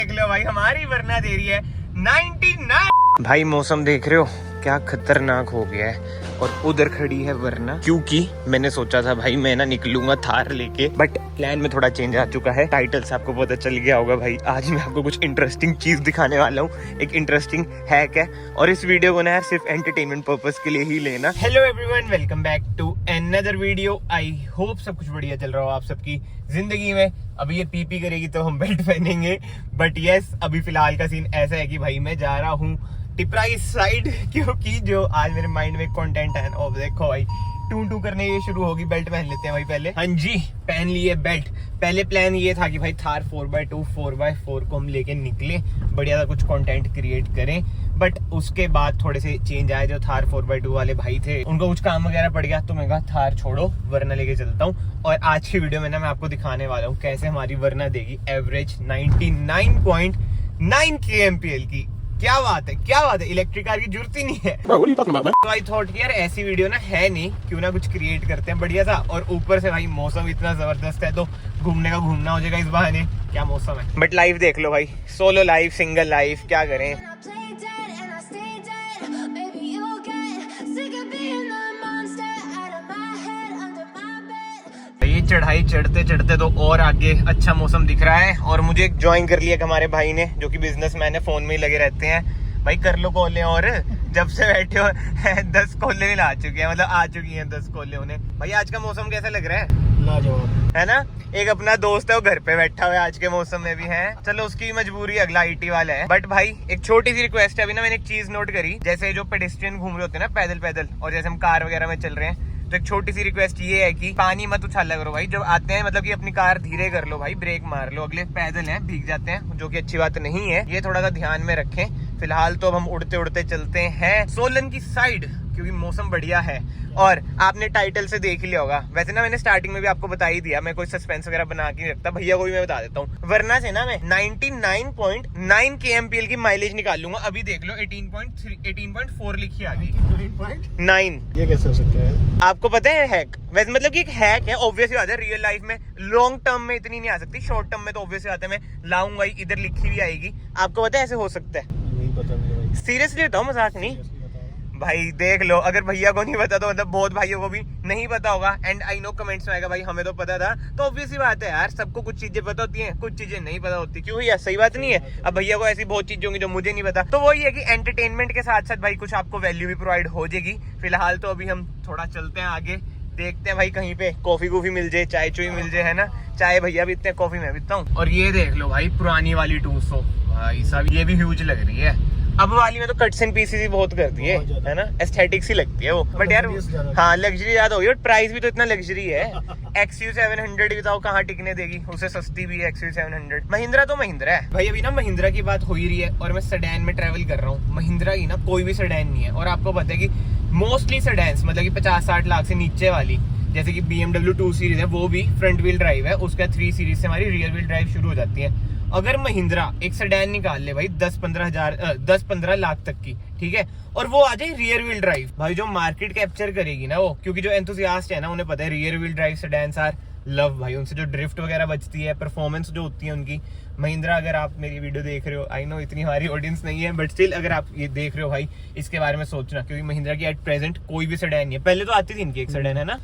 देख लो भाई, हमारी वरना दे रही है 99। भाई मौसम देख रहे हो क्या खतरनाक हो गया है, और उधर खड़ी है वरना, क्योंकि मैंने सोचा था भाई मैं ना निकलूंगा थार लेके, बट प्लान में थोड़ा चेंज आ चुका है। टाइटल से आपको पता चल गया होगा भाई, आज मैं आपको कुछ इंटरेस्टिंग चीज दिखाने वाला हूँ, एक इंटरेस्टिंग हैक है, और इस वीडियो को ना यार सिर्फ एंटरटेनमेंट पर्पस के लिए ही लेना। Hello everyone, welcome back to another video. I hope सब कुछ बढ़िया चल रहा हो आप सबकी जिंदगी में। अभी ये पीपी करेगी तो हम बेल्ट पहनेंगे, बट यस अभी फिलहाल का सीन ऐसा है कि भाई मैं जा रहा हूँ टिपरा इस साइड, क्योंकि जो आज मेरे माइंड में कंटेंट है ना, देखो भाई टू करने ये शुरू होगी। बेल्ट पहन लेते हैं भाई पहले। हाँ जी, पहन लिए बेल्ट। पहले प्लान ये था कि भाई थार 4x2 4x4 को हम लेके निकले, बढ़िया सा कुछ कंटेंट क्रिएट करें, बट उसके बाद थोड़े से चेंज आए। जो थार 4x2 वाले भाई थे उनको कुछ काम वगैरह पड़ गया, तो मैं कहा थार छोड़ो वरना लेके चलता हूँ। और आज की वीडियो में ना मैं आपको दिखाने वाला हूँ कैसे हमारी वरना देगी एवरेज 99.9 kmpl की। क्या बात है, क्या बात है, इलेक्ट्रिक कार की जरूरत ही नहीं है। तो आई थॉट यार ऐसी वीडियो ना है नहीं, क्यों ना कुछ क्रिएट करते हैं बढ़िया सा। और ऊपर से भाई मौसम इतना जबरदस्त है, तो घूमने का घूमना हो जाएगा इस बहाने। क्या मौसम है, बट लाइव देख लो भाई, सोलो लाइव, सिंगल लाइव, क्या करें। ये चढ़ाई चढ़ते चढ़ते तो और आगे अच्छा मौसम दिख रहा है, और मुझे ज्वाइन कर लिया हमारे भाई ने, जो कि बिजनेसमैन है, फोन में ही लगे रहते हैं। भाई कर लो कॉलें, और जब से बैठे हो 10 कॉलें भी ला चुके हैं, मतलब आ चुकी हैं 10 कॉलें उन्हें। भाई आज का मौसम कैसा लग रहा है? लाजवाब है ना। एक अपना दोस्त है वो घर पे बैठा हुआ है, आज के मौसम में भी है। चलो उसकी मजबूरी, अगला आईटी वाला है। बट भाई एक छोटी सी रिक्वेस्ट है, अभी ना मैंने एक चीज नोट करी, जैसे जो पेडेस्ट्रियन घूम रहे होते हैं ना पैदल पैदल, और जैसे हम कार वगैरह में चल रहे हैं, तो एक छोटी सी रिक्वेस्ट ये है कि पानी मत उछाला करो भाई जब आते हैं, मतलब कि अपनी कार धीरे कर लो भाई, ब्रेक मार लो। अगले पैदल हैं, भीग जाते हैं, जो कि अच्छी बात नहीं है, ये थोड़ा सा ध्यान में रखें। फिलहाल तो अब हम उड़ते उड़ते चलते हैं सोलन की साइड, क्योंकि मौसम बढ़िया है। और आपने टाइटल से देख लिया होगा, वैसे ना मैंने स्टार्टिंग में भी आपको बता ही दिया, मैं कोई सस्पेंस वगैरह बना के नहीं रखता, भैया को भी मैं बता देता हूँ। वरना से ना मैं 99.9 kmpl की माइलेज निकाल लूंगा। अभी देख लो 18.4 लिखी आ गई, 9। ये कैसे हो सकता है? आपको पता है हैक? वैसे मतलब कि एक हैक है, ऑब्वियसली बात है, रियल लाइफ में लॉन्ग टर्म में इतनी नहीं आ सकती, शॉर्ट टर्म में तो ऑब्वियसली बात है मैं लाऊंगा ही, इधर लिखी भी आएगी। आपको पता है ऐसे हो सकता है? नहीं पता मुझे भाई। सीरियसली बताओ, मजाक नहीं भाई। देख लो, अगर भैया को नहीं पता तो मतलब बहुत भाइयों को भी नहीं पता होगा। एंड आई नो कमेंट्स में आएगा भाई हमें तो पता था, तो ऑब्वियसली बात है यार, सबको कुछ चीजें पता होती हैं, कुछ चीजें नहीं पता होती। क्यों भैया, सही बात नहीं है? अब भैया को ऐसी बहुत चीजें होंगी जो मुझे नहीं पता, तो वही है कि एंटरटेनमेंट के साथ साथ भाई कुछ आपको वैल्यू भी प्रोवाइड हो जाएगी। फिलहाल तो अभी हम थोड़ा चलते हैं आगे, देखते हैं भाई कहीं पे कॉफी कूफी मिल जाए, चाय चुई मिल जाए, है ना। चाय भैया भी इतने, कॉफी मैं पीता हूँ। और ये देख लो भाई पुरानी वाली 200, भाई साहब ये भी ह्यूज लग रही है। अब वाली में तो कट्स एंड पीसेस ही बहुत करती है ना, एस्थेटिक्स ही लगती है वो, बट यार हाँ लग्जरी ज्यादा होगी, बट प्राइस भी तो इतना लग्जरी है। XU 700 बताओ कहाँ टिकने देगी, उससे सस्ती भी है XU 700। महिंद्रा तो महिंद्रा है भाई। अभी ना महिंद्रा की बात हो ही रही है, और मैं सेडान में ट्रेवल कर रहा हूँ। महिंद्रा की ना कोई भी सेडान नहीं है, और आपको पता है कि मोस्टली सेडान्स मतलब कि 50-60 लाख से नीचे वाली, जैसे कि BMW 2 सीरीज है, वो भी फ्रंट व्हील ड्राइव है, उसका 3 सीरीज से हमारी रियर व्हील ड्राइव शुरू हो जाती है। अगर महिंद्रा एक सेडान निकाल ले भाई 10-15 लाख तक की, ठीक है, और वो आ जाए रियर व्हील ड्राइव, भाई जो मार्केट कैप्चर करेगी ना वो, क्योंकि जो एंथुसियास्ट है ना उन्हें पता है rear wheel drive sedans are love भाई, उनसे जो ड्रिफ्ट वगैरह बचती है, परफॉर्मेंस जो होती है उनकी। महिंद्रा, अगर आप मेरी वीडियो देख रहे हो, आई नो इतनी हमारी ऑडियंस नहीं है, बट स्टिल अगर आप ये देख रहे हो भाई, इसके बारे में सोचना, क्योंकि महिंद्रा की एट प्रेजेंट कोई भी सेडान नहीं है। पहले तो आती थी इनकी एक सेडान, है ना,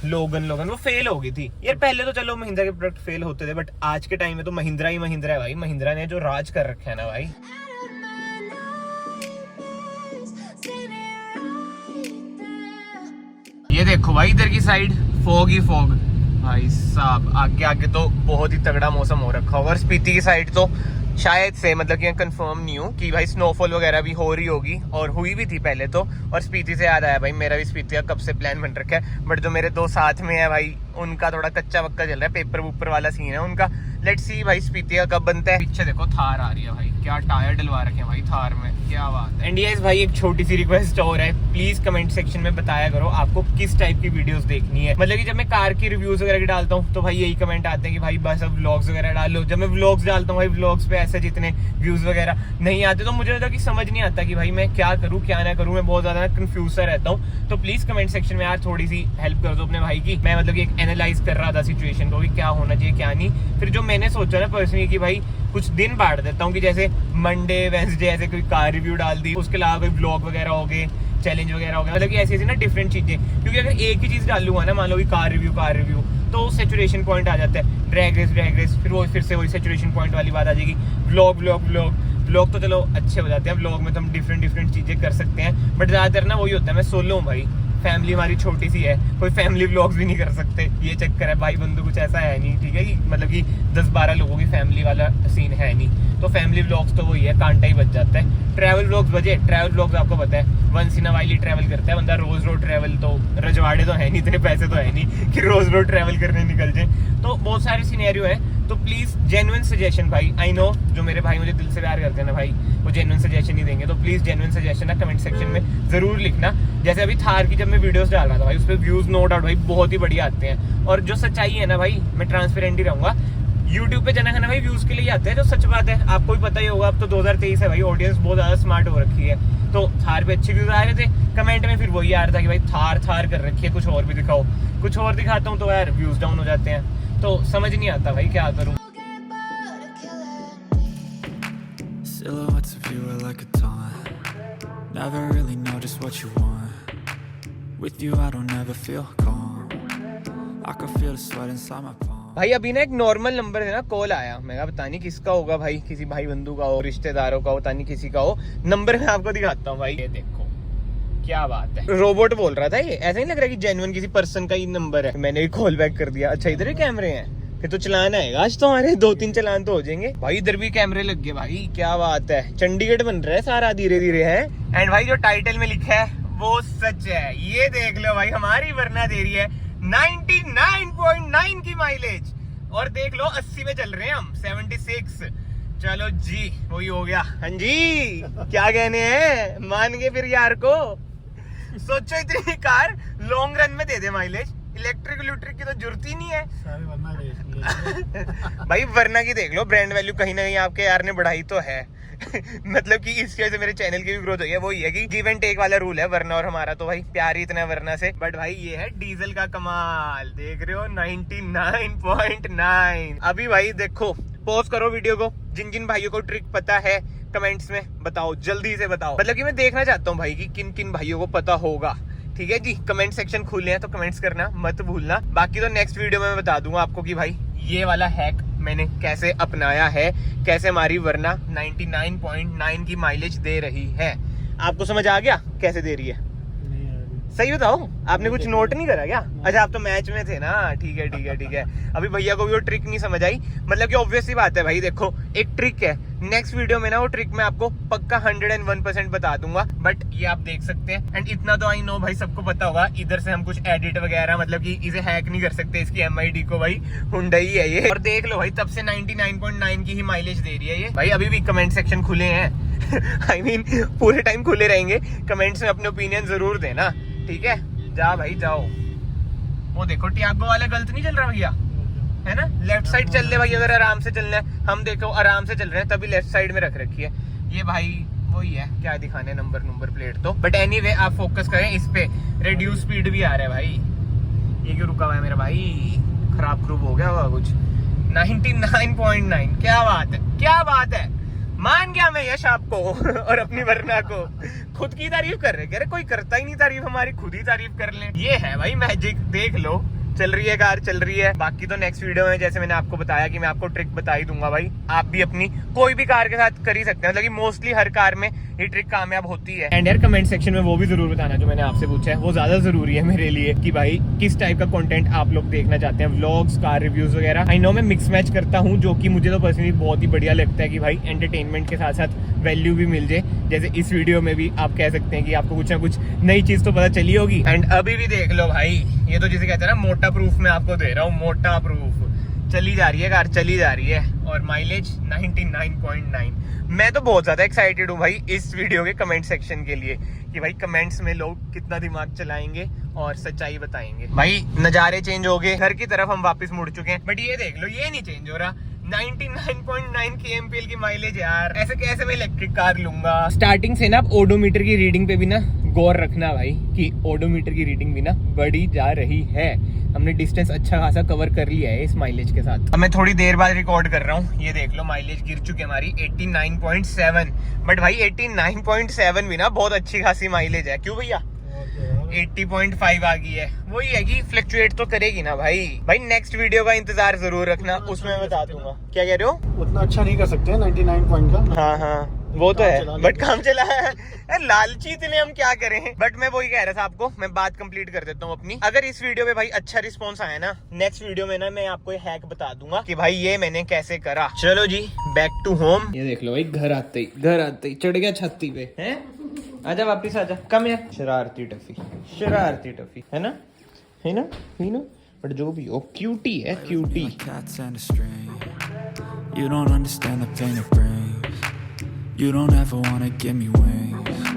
लोगन वो फेल हो गई थी यार। पहले तो चलो महिंद्रा के प्रोडक्ट फेल होते थे, बट आज के टाइम में तो महिंद्रा ही महिंद्रा है भाई। महिंद्रा ने जो राज कर रखा है ना भाई। ये देखो भाई इधर की साइड फॉग ही फॉग, भाई साहब आगे आगे तो बहुत ही तगड़ा मौसम हो रखा होगा। और स्पीति की साइड तो शायद से, मतलब कि कंफर्म नहीं हूँ कि भाई स्नोफॉल वगैरह भी हो रही होगी, और हुई भी थी पहले तो। और स्पीति से याद आया भाई, मेरा भी स्पीति का कब से प्लान बन रखा है, बट जो मेरे दो साथ में है भाई उनका थोड़ा कच्चा वक्का चल रहा है, पेपर वूपर वाला सीन है उनका। लेट्स सी भाई स्पीति का कब बनता है। पीछे देखो थार आ रही है भाई, क्या टायर डलवा रखे हैं भाई थार में, क्या बात है। एंड यस भाई एक छोटी सी रिक्वेस्ट और है, प्लीज कमेंट सेक्शन में बताया करो आपको किस टाइप की वीडियोस देखनी है। मतलब कि जब मैं कार की रिव्यूज वगैरह की डालता हूँ तो भाई यही कमेंट आते हैं कि भाई बस अब व्लॉग्स वगैरह डालो। जब मैं व्लॉग्स डालता हूँ भाई, व्लॉग्स पे ऐसे जितने व्यूज वगैरह नहीं आते, तो मुझे मतलब कि समझ नहीं आता कि भाई मैं क्या करूँ क्या ना करूँ, मैं बहुत ज्यादा कंफ्यूज सा रहता हूँ। तो प्लीज कमेंट सेक्शन में यार थोड़ी सी हेल्प कर दो अपने भाई की। मैं मतलब कि एक एनालाइज कर रहा था सिचुएशन को कि क्या होना चाहिए क्या नहीं। फिर जो मैंने सोचा ना पर्सनली कि भाई कुछ दिन बांट देता हूँ कि जैसे मंडे वेंसडे ऐसे कोई कार रिव्यू डाल दी, उसके अलावा कोई ब्लॉग वगैरह हो गए, चैलेंज वगैरह हो गया, मतलब कि ऐसी ऐसी ना डिफरेंट चीजें। क्योंकि अगर एक ही चीज डालूंगा ना, मान लो कि कार रिव्यू तो सेचुरेशन पॉइंट आ जाता है, ड्रैग रेस, फिर से वही सेचुरेशन पॉइंट वाली बात आ जाएगी। व्लॉग तो चलो अच्छे हो जाते हैं, व्लॉग में तो हम डिफरेंट चीजें कर सकते हैं, बट ज्यादातर ना वही होता है, मैं सोलो हूँ भाई, फैमिली हमारी छोटी सी है, कोई फैमिली व्लॉग्स भी नहीं कर सकते, ये चक्कर है। भाई बंधु कुछ ऐसा है नहीं, ठीक है, कि मतलब कि 10-12 लोगों की फैमिली वाला सीन है नहीं, तो फैमिली व्लॉग्स तो वही है, कांटा ही बच जाता है। ट्रैवल व्लॉग्स आपको पता है वंस इन अ वाइल ही ट्रैवल करता है बंदा, रोज ट्रैवल तो रजवाड़े तो है नहीं, इतने पैसे तो है नहीं कि रोज ट्रैवल करने निकल जाए। तो बहुत सारे सिनेरियो है, तो प्लीज जेन्युइन सजेशन भाई, आई नो जो मेरे भाई मुझे दिल से प्यार करते हैं ना भाई, वो जेन्युइन सजेशन ही देंगे, तो प्लीज जेन्युइन सजेशन ना कमेंट सेक्शन में जरूर लिखना। जैसे अभी थार की जब मैं वीडियोस डाल रहा था भाई, उस पर व्यूज नो डाउट भाई बहुत ही बढ़िया आते हैं, और जो सच्चाई है ना भाई, मैं ट्रांसपेरेंट ही रहूंगा। यूट्यूब पे जाना है ना भाई, व्यूज के लिए आते हैं, जो सच बात है, आपको भी पता ही होगा, अब तो 2023 है भाई, ऑडियंस बहुत ज्यादा स्मार्ट हो रखी है, तो थार पे अच्छे व्यूज आ रहे थे, कमेंट में फिर वही आ रहा था कि भाई थार कर रखी है, कुछ और भी दिखाओ, कुछ और दिखाता हूँ तो यार व्यूज डाउन हो जाते हैं, तो समझ नहीं आता भाई क्या करूँ। Silhouettes of you are like a taunt. Never really know just what you want. With you I don't ever feel calm. I can feel the sweat inside my palm. भाई अभी ना एक नॉर्मल नंबर है ना call आया, मैं कहा पता नहीं किसका होगा भाई, किसी भाई बंधु का हो, रिश्तेदारों का हो, पता नहीं किसी का हो। नंबर मैं आपको दिखाता हूँ भाई, ये देखो क्या बात है, रोबोट बोल रहा था ये, ऐसा नहीं लग रहा कि जेन्युइन किसी पर्सन का ही नंबर है। मैंने भी कॉल बैक कर दिया। अच्छा इधर भी कैमरे हैं, फिर तो चलान आएगा आज, तो हमारे 2-3 चलान तो हो जाएंगे भाई। इधर भी कैमरे लग गए भाई, क्या बात है, चंडीगढ़ बन रहा है सारा धीरे धीरे है। एंड भाई जो टाइटल में लिखा है वो सच है, ये देख लो भाई, हमारी वरना दे रही है 99.9 की माइलेज, और देख लो 80 में चल रहे हैं हम, 76। चलो जी वही हो गया। हाँ जी क्या कहने हैं, मान गए फिर यार को। सोचो इतनी कार लॉन्ग रन में दे दे माइलेज, इलेक्ट्रिक की तो जरूरत ही नहीं है सारे वरना बेच लिए। भाई वरना की देख लो, ब्रांड वैल्यू कहीं ना कहीं आपके यार ने बढ़ाई तो है मतलब कि इसकी वजह से मेरे चैनल की भी ग्रोथ हुई है। वो ये कि गिव एंड टेक वाला रूल है वरना और हमारा, तो भाई प्यार ही इतना है वरना से। बट भाई ये है डीजल का कमाल, देख रहे हो 99.9। अभी भाई देखो, पॉज करो वीडियो को, जिन जिन भाइयों को ट्रिक पता है कमेंट्स में बताओ, जल्दी से बताओ, मतलब कि मैं देखना चाहता हूँ भाई कि किन किन भाइयों को पता होगा। ठीक है जी, कमेंट सेक्शन खुले हैं तो कमेंट्स करना मत भूलना। बाकी तो नेक्स्ट वीडियो में मैं बता दूंगा आपको कि भाई ये वाला हैक मैंने कैसे अपनाया है, कैसे हमारी वरना 99.9 की माइलेज दे रही है। आपको समझ आ गया कैसे दे रही है? नहीं यार, सही बताओ, आपने कुछ नोट नहीं करा क्या? अच्छा आप तो मैच में थे ना, ठीक है। अभी भैया को भी वो ट्रिक नहीं समझ आई, मतलब कि ऑब्वियस ही बात है भाई, देखो एक ट्रिक है, नेक्स्ट वीडियो में ना वो ट्रिक मैं आपको पक्का 101% बता दूंगा। बट ये आप देख सकते हैं, एंड इतना तो आई नो भाई सबको पता होगा, इधर से हम कुछ एडिट वगैरह, मतलब कि इसे हैक नहीं कर सकते, इसकी MID को भाई हुंडई है ये। और देख लो भाई तब से 99.9 की ही माइलेज दे रही है ये। भाई अभी भी कमेंट सेक्शन खुले हैं I mean, पूरे टाइम खुले रहेंगे, कमेंट्स में अपने ओपिनियन जरूर देना, ठीक है? जा भाई जाओ। वो देखो टियागो वाले गलत नहीं चल रहा भैया, है ना? लेफ्ट साइड चल रहे भाई, अगर आराम से चलना है, हम देखो आराम से चल रहे हैं तभी लेफ्ट साइड में रख रखी है ये भाई। वही है, क्या दिखाने नंबर प्लेट तो, बट एनीवे आप फोकस करें इस पे। रिड्यूस स्पीड भी आ रहा है भाई, ये क्यों रुका हुआ है मेरा भाई? खराब हो गया होगा कुछ। 99.9, क्या बात है, मान गया मैं यश आपको और अपनी वरना को। खुद की तारीफ कर रहे, कह रहे कोई करता ही नहीं तारीफ, हमारी खुद ही तारीफ कर लें। ये है भाई मैजिक, देख लो चल रही है कार, चल रही है। बाकी तो नेक्स्ट वीडियो में जैसे मैंने आपको बताया कि मैं आपको ट्रिक बता ही दूंगा भाई, आप भी अपनी कोई भी कार के साथ कर ही सकते हैं, मतलब कि मोस्टली हर कार में ये ट्रिक कामयाब होती है। एंड यार कमेंट सेक्शन में वो भी जरूर बताना जो मैंने आपसे पूछा है, वो ज्यादा जरूरी है मेरे लिए कि भाई किस टाइप का कंटेंट आप लोग देखना चाहते हैं, व्लॉग्स, कार रिव्यूज वगैरह। आई नो मैं मिक्स मैच करता हूँ, जो कि मुझे तो पर्सनली बहुत ही बढ़िया लगता है कि भाई एंटरटेनमेंट के साथ साथ वैल्यू भी मिल जाए। जैसे इस वीडियो में भी आप कह सकते हैं कि आपको कुछ ना कुछ नई चीज तो पता चली होगी। एंड अभी भी देख लो भाई, ये तो जिसे कहते हैं ना मोटा प्रूफ मैं आपको दे रहा हूँ, मोटा प्रूफ। चली जा रही है कार, चली जा रही है, और माइलेज 99.9। मैं तो बहुत ज्यादा एक्साइटेड हूँ भाई इस वीडियो के कमेंट सेक्शन के लिए कि भाई कमेंट्स में लोग कितना दिमाग चलाएंगे और सच्चाई बताएंगे। भाई नजारे चेंज हो गए, घर की तरफ हम वापस मुड़ चुके हैं, बट ये देख लो ये नहीं चेंज हो रहा। 99.9 की MPL की माइलेज यार, ऐसे कैसे मैं इलेक्ट्रिक कार लूंगा? स्टार्टिंग से ना आप ओडोमीटर की रीडिंग पे भी ना गौर रखना भाई, कि ओडोमीटर की रीडिंग भी ना बढ़ी जा रही है। हमने डिस्टेंस अच्छा खासा कवर कर लिया है इस माइलेज के साथ। अब मैं थोड़ी देर बाद रिकॉर्ड कर रहा हूँ, ये देख लो माइलेज गिर चुकी है हमारी 89.7। बट भाई 89.7 भी ना बहुत अच्छी खासी माइलेज है, क्यों भैया? 80.5 आ गई है, वही है कि फ्लक्चुएट तो करेगी ना भाई नेक्स्ट वीडियो का इंतजार जरूर रखना, उसमें मैं बता दूंगा। क्या कह रहे हो? उतना अच्छा नहीं कर सकते 99 पॉइंट का। हाँ वो तो है, बट काम चला है। लालची इतने हम क्या करें। बट मैं वही कह रहा था आपको, मैं बात कंप्लीट कर देता हूँ अपनी। अगर इस वीडियो में भाई अच्छा रिस्पॉन्स आया ना, नेक्स्ट वीडियो में ना मैं आपको ये हैक बता दूंगा कि भाई ये मैंने कैसे करा। चलो जी बैक टू होम। ये देख लो भाई, घर आते ही चढ़ गया छत्ती पे है। आजा वापिस आजा, कम यार। शरारती टफी है ना, है ना। बट जो भी हो क्यूटी है, cutie. Like cats and a string. You don't understand the pain it brings. You don't ever wanna give me wings.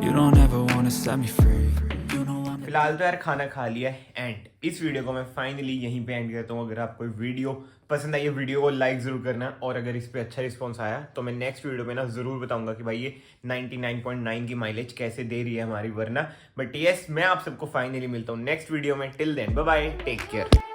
You don't ever wanna set me free. You know I'm फिलहाल तो यार खाना खा लिया है and इस video को मैं फाइनली यहीं पे एंड करता हूँ। अगर आपको वीडियो पसंद आई है, वीडियो को लाइक जरूर करना, और अगर इस पे अच्छा रिस्पांस आया तो मैं नेक्स्ट वीडियो में ना जरूर बताऊंगा कि भाई ये 99.9 की माइलेज कैसे दे रही है हमारी वरना। बट यस, मैं आप सबको फाइनली मिलता हूँ नेक्स्ट वीडियो में। Till then bye bye, take care.